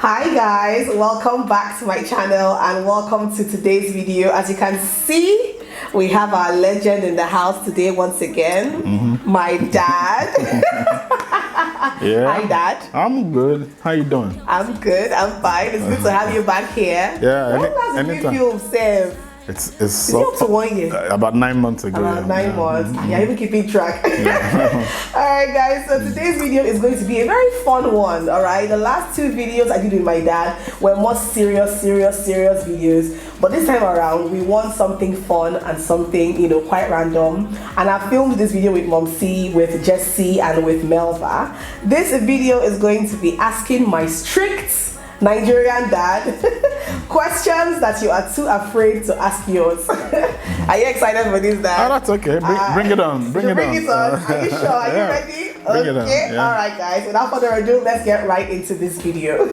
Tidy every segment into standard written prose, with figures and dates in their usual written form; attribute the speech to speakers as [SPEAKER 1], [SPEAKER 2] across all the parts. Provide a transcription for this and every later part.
[SPEAKER 1] Hi guys, welcome back to my channel and welcome to today's video. As you can see, we have our legend in the house today once again, my dad.
[SPEAKER 2] Yeah.
[SPEAKER 1] Hi dad.
[SPEAKER 2] I'm good. How you doing?
[SPEAKER 1] I'm good, I'm fine. It's good to have you back here.
[SPEAKER 2] Yeah,
[SPEAKER 1] When last did you feel safe?
[SPEAKER 2] It's
[SPEAKER 1] Is it up to 1 year?
[SPEAKER 2] About 9 months ago.
[SPEAKER 1] About 9 months. You're even keeping track. Alright guys, so today's video is going to be a very fun one. Alright, the last two videos I did with my dad were more serious videos. But this time around, we want something fun and something, quite random. And I filmed this video with Mom C, with Jessie, and with Melva. This video is going to be asking my strict Nigerian dad questions that you are too afraid to ask yours. Are you excited for this, dad?
[SPEAKER 2] Oh, that's okay. Bring it on. Bring it on.
[SPEAKER 1] Are you sure? Are you ready?
[SPEAKER 2] Bring it on. Yeah.
[SPEAKER 1] All right, guys. Without further ado, let's get right into this video.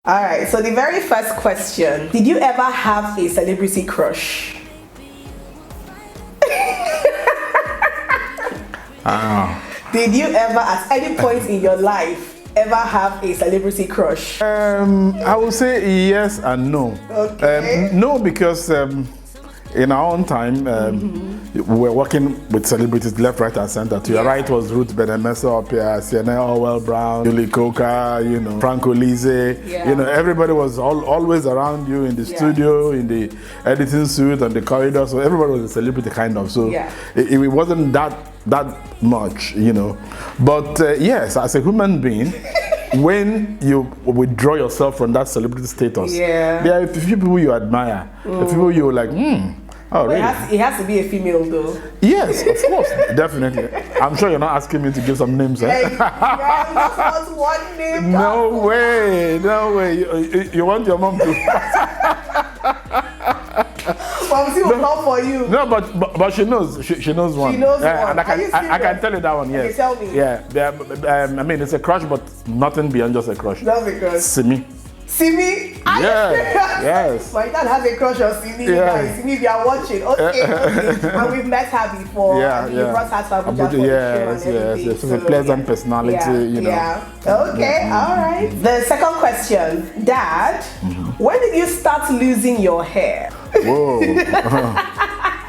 [SPEAKER 1] All right. So the very first question: did you ever have a celebrity crush? Did you ever, at any point in your life, ever have a celebrity crush?
[SPEAKER 2] I would say yes and no.
[SPEAKER 1] Okay.
[SPEAKER 2] No, because in our own time, we were working with celebrities left, right, and center. To your right was Ruth Benemesa up here, Sienna Howell Brown, Julie Coca, Franco Lise. Everybody was always around you in the studio, in the editing suite, and the corridor. So everybody was a celebrity kind of. So it wasn't that much, But yes, as a human being, when you withdraw yourself from that celebrity status, there are a few people you admire, a few people you're like, oh, really?
[SPEAKER 1] It has to be a female, though.
[SPEAKER 2] Yes, of course, definitely. I'm sure you're not asking me to give some names, eh?
[SPEAKER 1] Just one name.
[SPEAKER 2] No way. You want your mom to?
[SPEAKER 1] Mom, she will come for you.
[SPEAKER 2] No, but she knows. She knows one.
[SPEAKER 1] She knows one.
[SPEAKER 2] And I can tell you that one. Yes.
[SPEAKER 1] Okay, tell me.
[SPEAKER 2] Yeah. I mean, it's a crush, but nothing beyond just a crush.
[SPEAKER 1] That's a crush.
[SPEAKER 2] Simi.
[SPEAKER 1] Simi?
[SPEAKER 2] Yes.
[SPEAKER 1] My dad has a crush on Simi. Yeah. Simi, if you are watching. Okay. And we've met her before.
[SPEAKER 2] Yeah.
[SPEAKER 1] You brought her to Abuja for
[SPEAKER 2] yes. She's a pleasant personality,
[SPEAKER 1] Yeah. Okay, all right. The second question. Dad, when did you start losing your hair?
[SPEAKER 2] Whoa.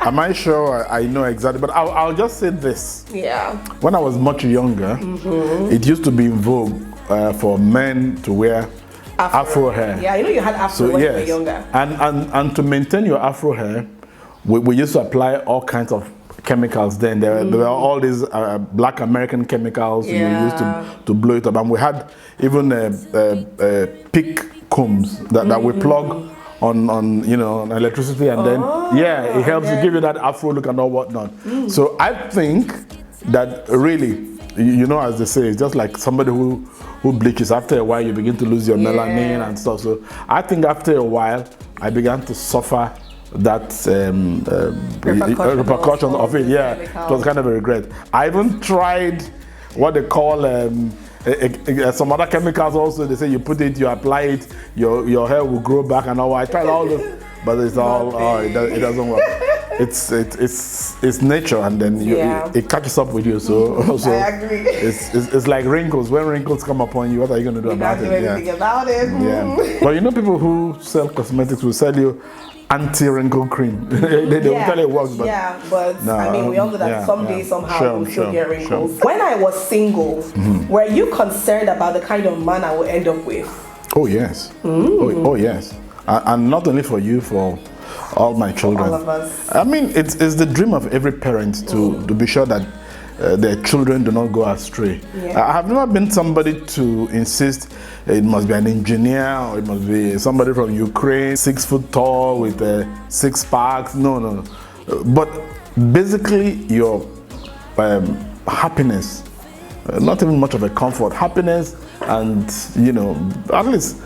[SPEAKER 2] Am I sure I know exactly? But I'll just say this.
[SPEAKER 1] Yeah.
[SPEAKER 2] When I was much younger, it used to be in vogue for men to wear Afro hair.
[SPEAKER 1] Yeah, you had Afro when you were younger.
[SPEAKER 2] And to maintain your Afro hair, we used to apply all kinds of chemicals then. There were all these black American chemicals you used to blow it up. And we had even pick combs that we plug on electricity, and then it helps to give you that Afro look and all whatnot. So I think that really, as they say, it's just like somebody who bleaches. After a while, you begin to lose your melanin and stuff. So I think after a while, I began to suffer that repercussions of it. Yeah, it was kind of a regret. I even tried what they call some other chemicals also. They say you put it, you apply it, your hair will grow back and all. I tried all those, but it's all it doesn't work. It's nature, and then it catches up with you. So
[SPEAKER 1] I agree.
[SPEAKER 2] It's like wrinkles. When wrinkles come upon you, what are you going to do about it?
[SPEAKER 1] You can't do anything about it.
[SPEAKER 2] Yeah. But people who sell cosmetics will sell you anti-wrinkle cream. they will tell you it works, but
[SPEAKER 1] no, I mean, we all know that someday somehow we'll still get wrinkles. When I was single, were you concerned about the kind of man I would end up with?
[SPEAKER 2] Oh yes. Oh yes. And not only for you, for all my children.
[SPEAKER 1] All of us.
[SPEAKER 2] I mean, it's the dream of every parent to be sure that their children do not go astray. I have never been somebody to insist it must be an engineer or it must be somebody from Ukraine, 6 foot tall with 6 packs. No. But basically, your happiness, not even much of a comfort, happiness, and at least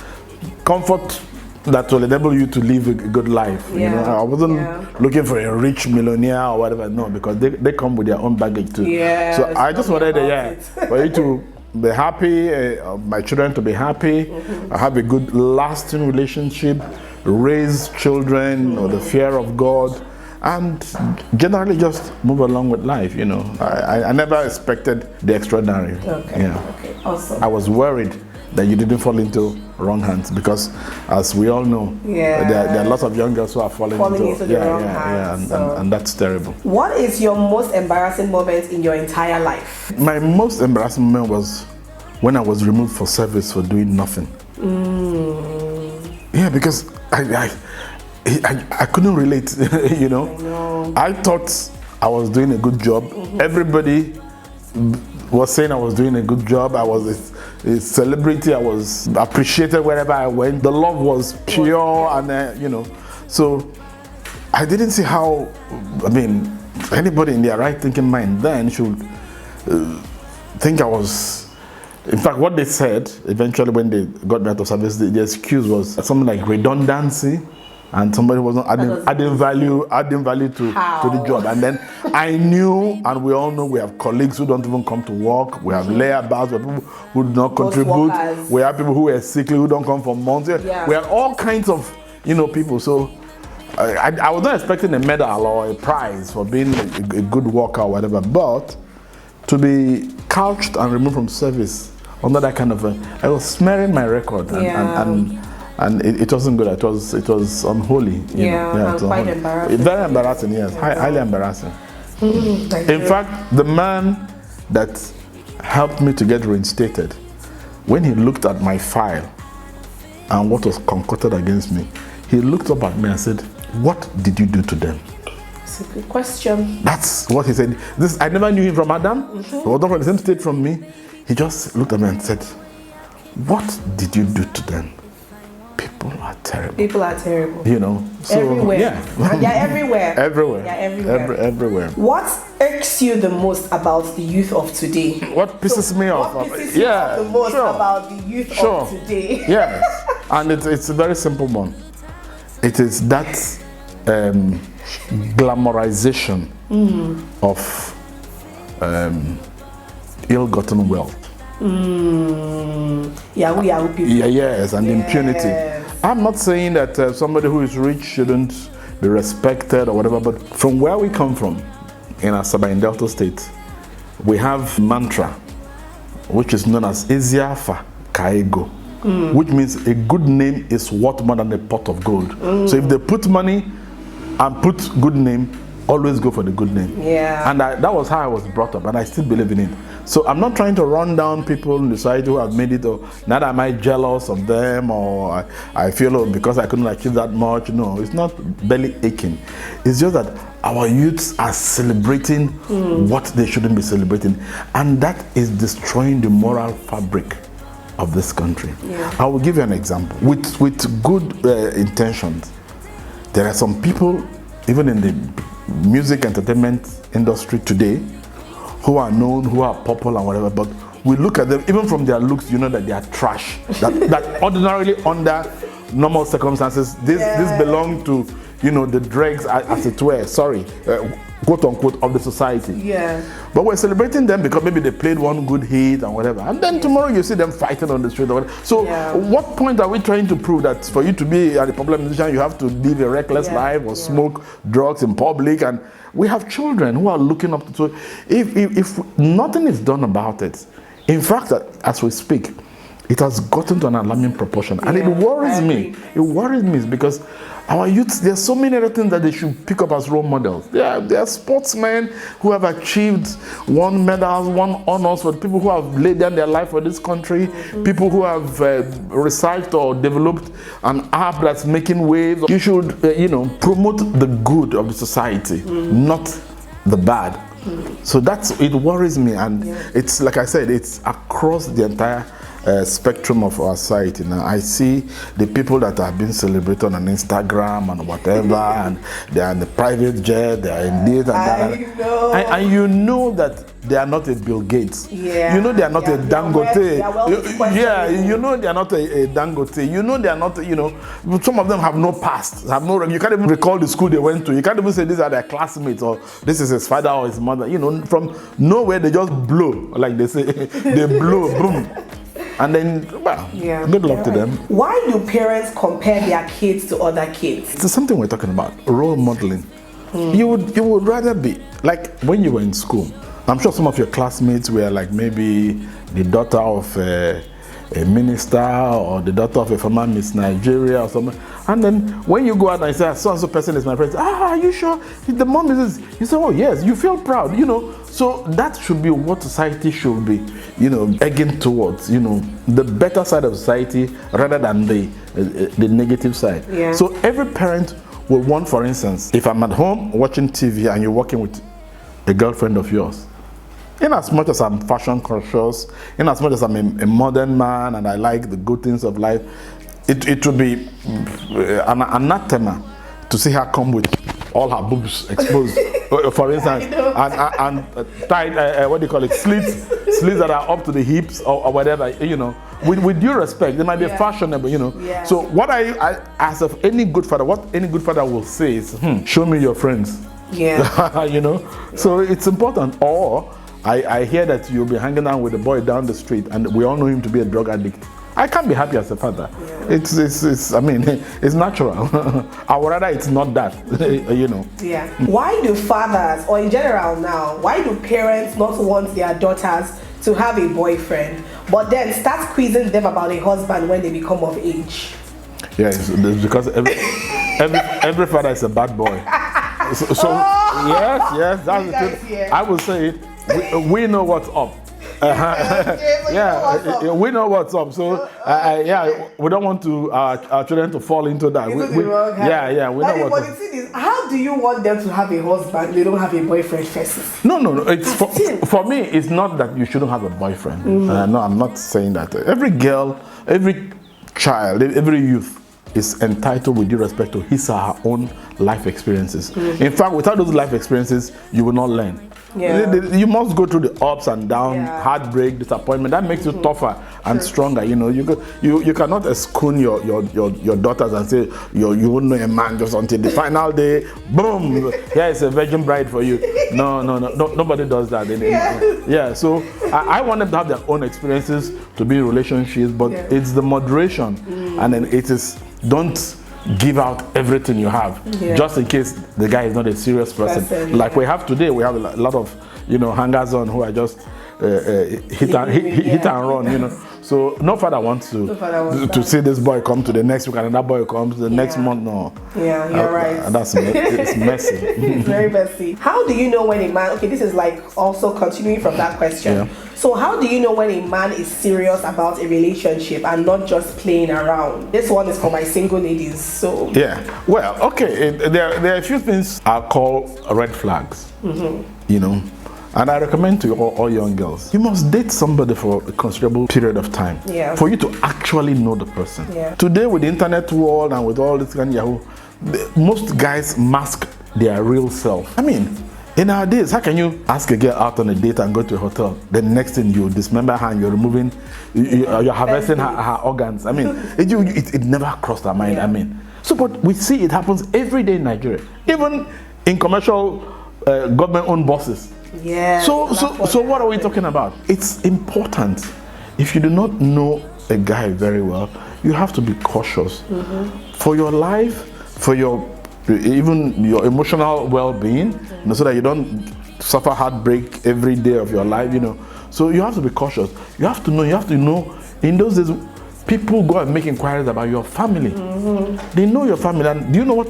[SPEAKER 2] comfort that will enable you to live a good life. I wasn't looking for a rich millionaire or whatever. No, because they come with their own baggage too. So I just wanted for you to be happy, my children to be happy, have a good lasting relationship, raise children, the fear of God, and generally just move along with life, you know. I never expected the extraordinary.
[SPEAKER 1] Okay.
[SPEAKER 2] Yeah.
[SPEAKER 1] Okay. Awesome.
[SPEAKER 2] I was worried that you didn't fall into wrong hands, because as we all know, there are lots of young girls who are falling into
[SPEAKER 1] the wrong hands.
[SPEAKER 2] And that's terrible.
[SPEAKER 1] What is your most embarrassing moment in your entire life?
[SPEAKER 2] My most embarrassing moment was when I was removed for service for doing nothing. Yeah, because I couldn't relate, you know.
[SPEAKER 1] I know.
[SPEAKER 2] I thought I was doing a good job. Everybody was saying I was doing a good job. I was a celebrity. I was appreciated wherever I went. The love was pure, and you know. So I didn't see how, I mean, anybody in their right thinking mind then should think I was. In fact, what they said eventually when they got me out of service, the excuse was something like redundancy, and somebody wasn't adding value to the job. And then I knew, and we all know, we have colleagues who don't even come to work. We have layabouts, we have people who do not contribute.
[SPEAKER 1] Workers.
[SPEAKER 2] We have people who are sickly, who don't come for months.
[SPEAKER 1] Yeah.
[SPEAKER 2] We have all kinds of, you know, people. So I was not expecting a medal or a prize for being a good worker or whatever, but to be couched and removed from service under that kind of I was smearing my record, and it wasn't good. It was unholy. You know?
[SPEAKER 1] And quite embarrassing.
[SPEAKER 2] Very embarrassing, yes, highly embarrassing. In fact, the man that helped me to get reinstated, when he looked at my file and what was concocted against me, he looked up at me and said, "What did you do to them?"
[SPEAKER 1] It's a good question.
[SPEAKER 2] That's what he said. I never knew him from Adam. He was not from the same state from me. He just looked at me and said, "What did you do to them? People are terrible."
[SPEAKER 1] People are terrible.
[SPEAKER 2] You know, so
[SPEAKER 1] everywhere.
[SPEAKER 2] Yeah,
[SPEAKER 1] And they're everywhere.
[SPEAKER 2] Everywhere.
[SPEAKER 1] Yeah, everywhere.
[SPEAKER 2] Everywhere.
[SPEAKER 1] What irks you the most about the youth of today?
[SPEAKER 2] What pisses me off?
[SPEAKER 1] What pisses you off the most about the youth of today?
[SPEAKER 2] Yes, and it's a very simple one. It is that glamorization of ill-gotten wealth.
[SPEAKER 1] Yahoo people.
[SPEAKER 2] Yes, and impunity. I'm not saying that somebody who is rich shouldn't be respected or whatever, but from where we come from, in Asaba in Delta State, we have mantra, which is known as Eziafa Kaego, which means a good name is worth more than a pot of gold. So if they put money and put good name, always go for the good name.
[SPEAKER 1] Yeah.
[SPEAKER 2] And that was how I was brought up, and I still believe in it. So I'm not trying to run down people in the society who have made it, or not am I jealous of them, or I feel because I couldn't achieve that much. No, it's not belly aching. It's just that our youths are celebrating what they shouldn't be celebrating, and that is destroying the moral fabric of this country.
[SPEAKER 1] Yeah.
[SPEAKER 2] I will give you an example. With good intentions, there are some people, even in the music entertainment industry today, who are known, who are popular and whatever, but we look at them, even from their looks, you know that they are trash. that ordinarily, under normal circumstances, this belong to, you know, the dregs, as it were, quote unquote, of the society.
[SPEAKER 1] Yeah.
[SPEAKER 2] But we're celebrating them because maybe they played one good hit and whatever, and then tomorrow you see them fighting on the street or whatever. So what point are we trying to prove that for you to be a popular musician you have to live a reckless life or smoke drugs in public? And we have children who are looking up to. So if nothing is done about it, in fact, as we speak, it has gotten to an alarming proportion, and it worries me. It worries me because our youths, there's so many other things that they should pick up as role models. They are sportsmen who have achieved won medals, won honors, for people who have laid down their life for this country, people who have researched or developed an app that's making waves. You should, promote the good of the society, not the bad. So it worries me, and it's like I said, it's across the entire spectrum of our society. Now I see the people that are being celebrated on Instagram and whatever, and they are in the private jet, they are in this and that, and you know that they are not a Bill Gates. You know they are not a Dangote. You know they are not a Dangote. You know they are not. Some of them have no past, have no. You can't even recall the school they went to. You can't even say these are their classmates or this is his father or his mother. From nowhere they just blow, like they say. They blow, boom. And then, good luck to them.
[SPEAKER 1] Why do parents compare their kids to other kids?
[SPEAKER 2] It's something we're talking about, role modeling. You would rather be like when you were in school. I'm sure some of your classmates were like maybe the daughter of a minister or the daughter of a former Miss Nigeria or something. And then when you go out and say, so and so person is my friend, are you sure? The mom is this. You say, oh yes, you feel proud, So that should be what society should be, egging towards, the better side of society rather than the negative side.
[SPEAKER 1] Yeah.
[SPEAKER 2] So every parent will want, for instance, if I'm at home watching TV and you're working with a girlfriend of yours, in as much as I'm fashion conscious, in as much as I'm a modern man and I like the good things of life, it would be an anathema to see her come with all her boobs exposed, for instance, and tied, what do you call it, slits that are up to the hips or whatever, With due respect, they might be fashionable,
[SPEAKER 1] Yeah.
[SPEAKER 2] So what as of any good father, what any good father will say is, show me your friends.
[SPEAKER 1] Yeah.
[SPEAKER 2] So it's important. Or I hear that you'll be hanging out with a boy down the street and we all know him to be a drug addict. I can't be happy as a father. Yeah. It's natural. I would rather it's not that,
[SPEAKER 1] Yeah. Why do fathers, or in general now, why do parents not want their daughters to have a boyfriend, but then start quizzing them about a husband when they become of age?
[SPEAKER 2] Yeah, it's because every father is a bad boy. So yes, that's the truth. I will say it. We know what's up. We know what's up. So we don't want our children to fall into that. We know what's up.
[SPEAKER 1] The thing is, how do you want them to have a husband? They don't have a boyfriend first.
[SPEAKER 2] No. It's for me. It's not that you shouldn't have a boyfriend. No, I'm not saying that. Every girl, every child, every youth is entitled, with due respect, to his or her own life experiences. In fact, without those life experiences, you will not learn.
[SPEAKER 1] Yeah.
[SPEAKER 2] You must go through the ups and downs, heartbreak, disappointment. That makes you tougher and stronger. You cannot escoon your daughters and say you won't know a man just until the final day. Boom! Here is a virgin bride for you. No. Nobody does that. So I want them to have their own experiences to be relationships, but it's the moderation, and then it is don't give out everything you have just in case the guy is not a serious person. Like we have today, we have a lot of hangers on who are just hit and run. So no father wants to see this boy come to the next week and another boy comes the next month. No.
[SPEAKER 1] Yeah, you're right.
[SPEAKER 2] It's messy.
[SPEAKER 1] It's very messy. How do you know when a man? Okay, this is like also continuing from that question.
[SPEAKER 2] Yeah.
[SPEAKER 1] So how do you know when a man is serious about a relationship and not just playing around? This one is for my single ladies. So
[SPEAKER 2] well, okay. There are a few things I call red flags. And I recommend to all young girls, you must date somebody for a considerable period of time for you to actually know the person. Today, with the internet world and with all this kind of Yahoo, most guys mask their real self. I mean, in our days, how can you ask a girl out on a date and go to a hotel? The next thing you dismember her and you're removing, you're harvesting her organs. I mean, it never crossed our mind. I mean, but we see it happens every day in Nigeria, even in commercial government-owned buses.
[SPEAKER 1] Yeah.
[SPEAKER 2] So what are we talking about? It's important. If you do not know a guy very well, you have to be cautious for your life, for even your emotional well-being, so that you don't suffer heartbreak every day of your life. So you have to be cautious. You have to know. In those days, people go and make inquiries about your family. They know your family, and do you know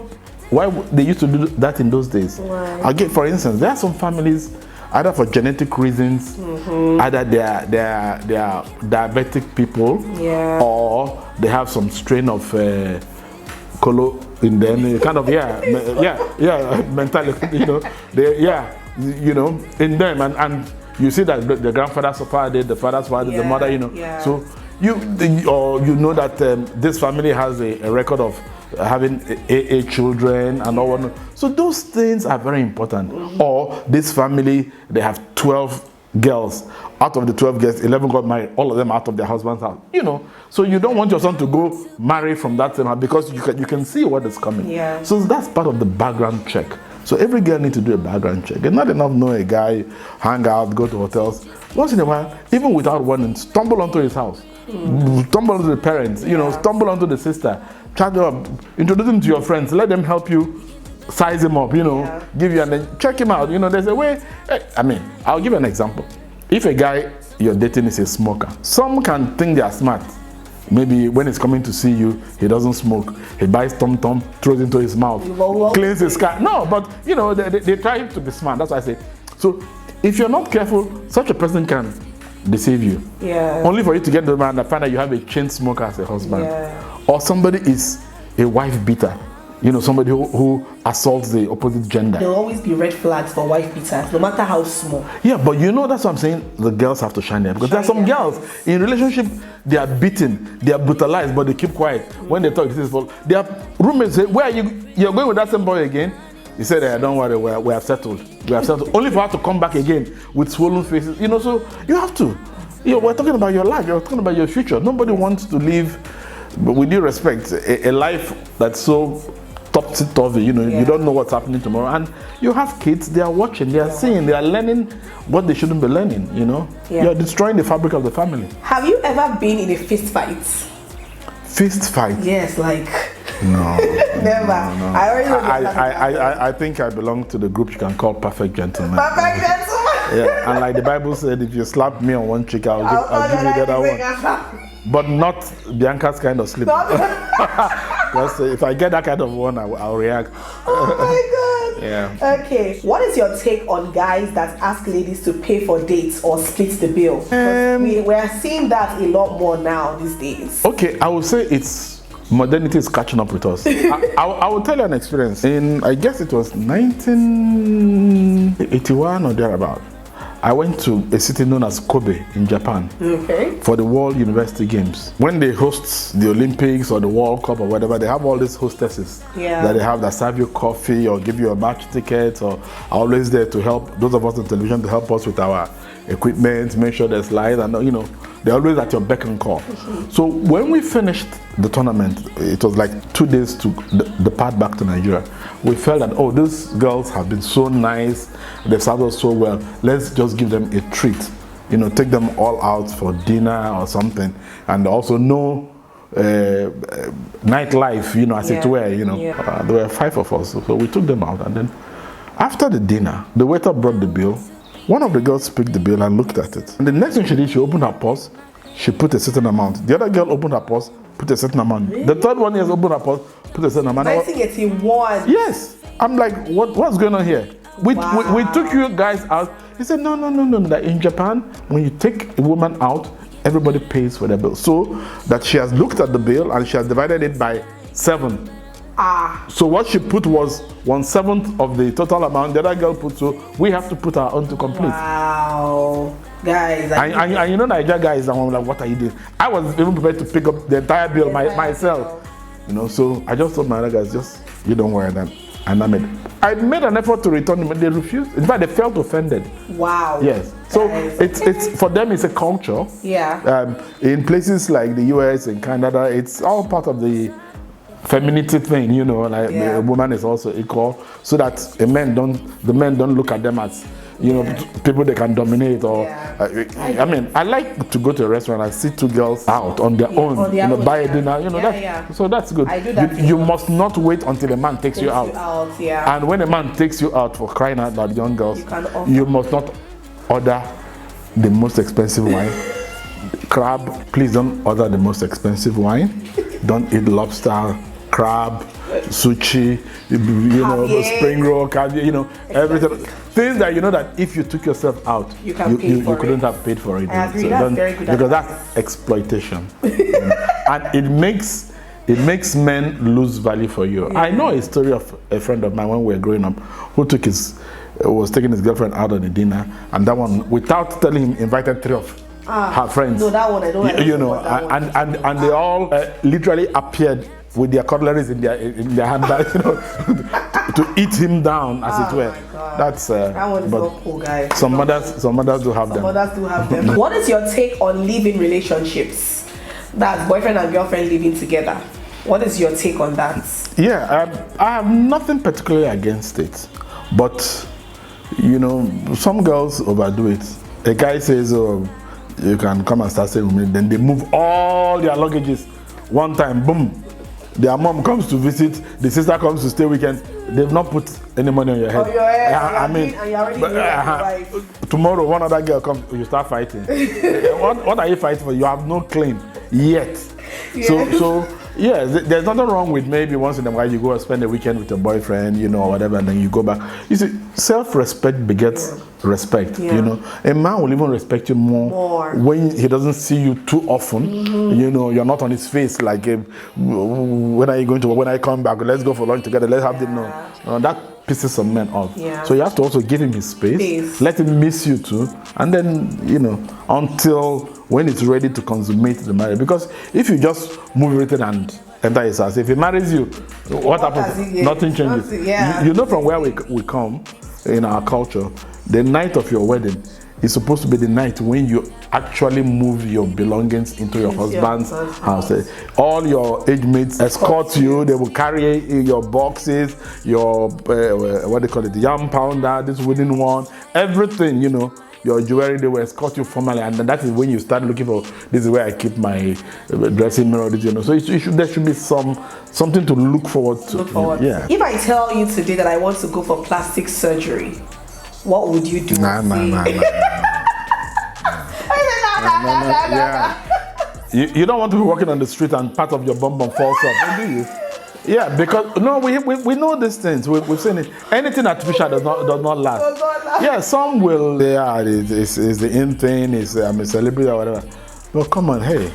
[SPEAKER 2] why they used to do that in those days? I'll give, for instance, there are some families, either for genetic reasons, either they are diabetic people, or they have some strain of colo in them, kind of mentality, in them, and you see that the grandfather suffered it, the father's father, the mother, So you know that this family has a record of having AA children and all that. So those things are very important. Or this family, they have 12 girls. Out of the 12 girls, 11 got married, all of them out of their husband's house. So you don't want your son to go marry from that same house because you can see what is coming. So that's part of the background check. So every girl needs to do a background check. It's not enough know a guy, hang out, go to hotels. Once in a while, even without warning, stumble onto his house. Stumble onto the parents, stumble onto the sister. Try to introduce them to your friends. Let them help you size him up, give you and then check him out. There's a way. I mean, I'll give you an example. If a guy you're dating is a smoker, some can think they are smart. Maybe when he's coming to see you, he doesn't smoke. He buys Tom Tom, throws it into his mouth, cleans his car. No, but they try to be smart. That's why I say. So if you're not careful, such a person can deceive you.
[SPEAKER 1] Yeah.
[SPEAKER 2] Only for you to get the man and find out you have a chain smoker as a husband.
[SPEAKER 1] Yeah.
[SPEAKER 2] Or somebody is a wife beater. Somebody who assaults the opposite gender.
[SPEAKER 1] There'll always be red flags for wife beaters, no matter how small.
[SPEAKER 2] Yeah, but that's what I'm saying. The girls have to shine there. Because there are some girls in relationship, they are beaten, they are brutalized, but they keep quiet. When they talk, this is for their roommates say, where are you? You're going with that same boy again? He said, don't worry, we have settled. We have settled. Only for her to come back again with swollen faces. So you have to. We're talking about your life. You're talking about your future. Nobody wants to live, but with due respect, a life that's so topsy-turvy. You don't know what's happening tomorrow. And you have kids, they are watching, they are seeing, they are learning what they shouldn't be learning, You're destroying the fabric of the family.
[SPEAKER 1] Have you ever been in a fist fight?
[SPEAKER 2] Fist fight?
[SPEAKER 1] Yes, like...
[SPEAKER 2] No.
[SPEAKER 1] Never.
[SPEAKER 2] No.
[SPEAKER 1] I already know
[SPEAKER 2] I think I belong to the group you can call perfect gentlemen.
[SPEAKER 1] Perfect gentlemen.
[SPEAKER 2] Yeah, and like the Bible said, if you slap me on one cheek, I'll give you the other one. But not Bianca's kind of slip. Because if I get that kind of one, I'll react.
[SPEAKER 1] Oh my God.
[SPEAKER 2] Yeah.
[SPEAKER 1] Okay. What is your take on guys that ask ladies to pay for dates or split the bill? We are seeing that a lot more now these days.
[SPEAKER 2] Okay, I would say modernity is catching up with us. I will tell you an experience. I guess it was 1981 or thereabout. I went to a city known as Kobe in Japan for the World University Games. When they host the Olympics or the World Cup or whatever, they have all these hostesses that they have that serve you coffee or give you a match ticket or are always there to help those of us on television to help us with our equipment, make sure there's light, and they're always at your beck and call. So when we finished the tournament, it was like 2 days to depart back to Nigeria. We felt that, these girls have been so nice, they've served us so well, let's just give them a treat. Take them all out for dinner or something, and also nightlife, as it were, There were 5 of us, so we took them out, and then after the dinner, the waiter brought the bill. One of the girls picked the bill and looked at it. And the next thing she did, she opened her purse, she put a certain amount. The other girl opened her purse, put a certain amount. The third one has opened her purse, put a certain amount.
[SPEAKER 1] 1981.
[SPEAKER 2] Yes. I'm like, what's going on here? We took you guys out. He said, no. That in Japan, when you take a woman out, everybody pays for their bill. So that she has looked at the bill and she has divided it by 7. So what she put was 1/7 of the total amount the other girl put, so we have to put our own to complete.
[SPEAKER 1] Wow. Guys.
[SPEAKER 2] And Nigeria guys, I'm like, what are you doing? I was even prepared to pick up the entire bill myself. So I just told my other guys, you don't worry that. And I made an effort to return them, but they refused. In fact, they felt offended.
[SPEAKER 1] Wow.
[SPEAKER 2] Yes. So it's for them, it's a culture.
[SPEAKER 1] Yeah.
[SPEAKER 2] In places like the US and Canada, it's all part of the femininity thing, a woman is also equal, so that the men don't look at them as people they can dominate or I like to go to a restaurant and see 2 girls out on their own, buy a dinner, so that's good.
[SPEAKER 1] I do that
[SPEAKER 2] you must not wait until a man takes you out.
[SPEAKER 1] And
[SPEAKER 2] when a man takes you out, for crying out loud, young girls, you must not order the most expensive wine. Crab, please don't order the most expensive wine. Don't eat lobster, crab, sushi, spring roll, caviar, everything. Things that that if you took yourself out, you couldn't have paid for it.
[SPEAKER 1] I agree, that's very good
[SPEAKER 2] because that's exploitation. And it makes men lose value for you. I know a story of a friend of mine when we were growing up who was taking his girlfriend out on a dinner, and that one, without telling him, invited 3 of her friends.
[SPEAKER 1] No, that one I don't.
[SPEAKER 2] And they all literally appeared with their cutleries in their handbags, to eat him down, as it were. That's
[SPEAKER 1] that one is not cool, guys.
[SPEAKER 2] Some mothers do have them.
[SPEAKER 1] What is your take on living relationships? That's boyfriend and girlfriend living together. What is your take on that?
[SPEAKER 2] Yeah, I have nothing particularly against it, but some girls overdo it. A guy says, you can come and start staying with me, then they move all their luggages one time, boom. their mom comes to visit, the sister comes to stay weekend, they've not put any money on your head.
[SPEAKER 1] On your head,
[SPEAKER 2] I mean,
[SPEAKER 1] and you're already
[SPEAKER 2] tomorrow one other girl comes, you start fighting. what are you fighting for? You have no claim yet.
[SPEAKER 1] Yes.
[SPEAKER 2] So yeah, there's nothing wrong with maybe once in a while you go and spend a weekend with your boyfriend, you know, or whatever, and then you go back. You see, self-respect begets respect. You know, a man will even respect you more when he doesn't see you too often. You know, you're not on his face like, when are you going to? When I come back, let's go for lunch together. Let's have dinner. That pisses some men off. So you have to also give him his space, let him miss you too, and then, you know, until when it's ready to consummate the marriage. Because if you just move everything and enter his house, if he marries you, what happens? Nothing changes. You know, from where we come in our culture, the night of your wedding is supposed to be the night when you actually move your belongings into your husband's house. All your age mates escort you. They will carry your boxes, your what they call it, the yam pounder, this wooden one, everything, you know. Your jewelry, they will escort you formally, and then that is when you start looking for, this is where I keep my dressing mirror, you know. So there should be something to look forward to. Yeah.
[SPEAKER 1] If I tell you today that I want to go for plastic surgery, what would you do?
[SPEAKER 2] Nah. You don't want to be walking on the street and part of your bum falls off, do you? Yeah, because no, we know these things. We've seen it. Anything artificial does not last. Yeah, some will. Yeah, it's the in thing. I'm a celebrity or whatever. But come on, hey.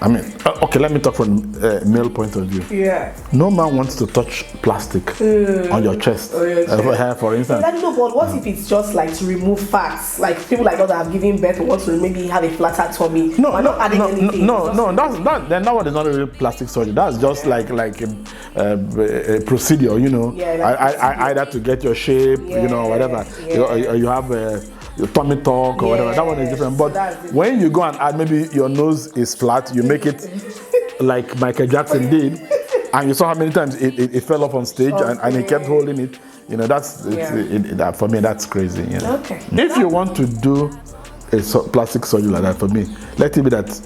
[SPEAKER 2] I mean, okay, let me talk from a male point of view. Yeah. No man wants to touch plastic on your chest. Hair, for instance.
[SPEAKER 1] No, but what if it's just like to remove fats? Like people like us that have given birth want to maybe have a flatter tummy.
[SPEAKER 2] No, that one is not a real plastic surgery. That's just like a procedure, you know. Yeah, either to get your shape, you know, whatever. You have your tummy talk or whatever. That one is different. But when you go and add, maybe your nose is flat, you make it like Michael Jackson did, and you saw how many times it fell off on stage and he kept holding it. You know, that for me, that's crazy. You know? Okay. If you want to do a plastic surgery like that, for me, let it be that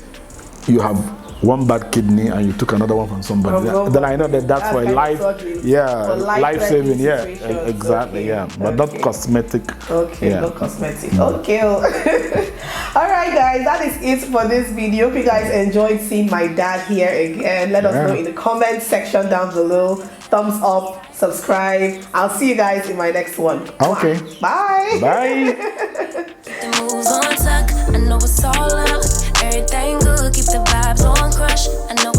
[SPEAKER 2] you have one bad kidney and you took another one from somebody. Then I know that's for life. Life saving. Yeah, exactly. Yeah, but not cosmetic.
[SPEAKER 1] Okay, not cosmetic. Okay. All right, guys, that is it for this video. Hope you guys enjoyed seeing my dad here again. Let us know in the comment section down below. Thumbs up, subscribe. I'll see you guys in my next one.
[SPEAKER 2] Okay.
[SPEAKER 1] Bye.
[SPEAKER 2] Bye.
[SPEAKER 3] The moves on tuck, I know it's all up. Everything good, keep the vibes on crush. I know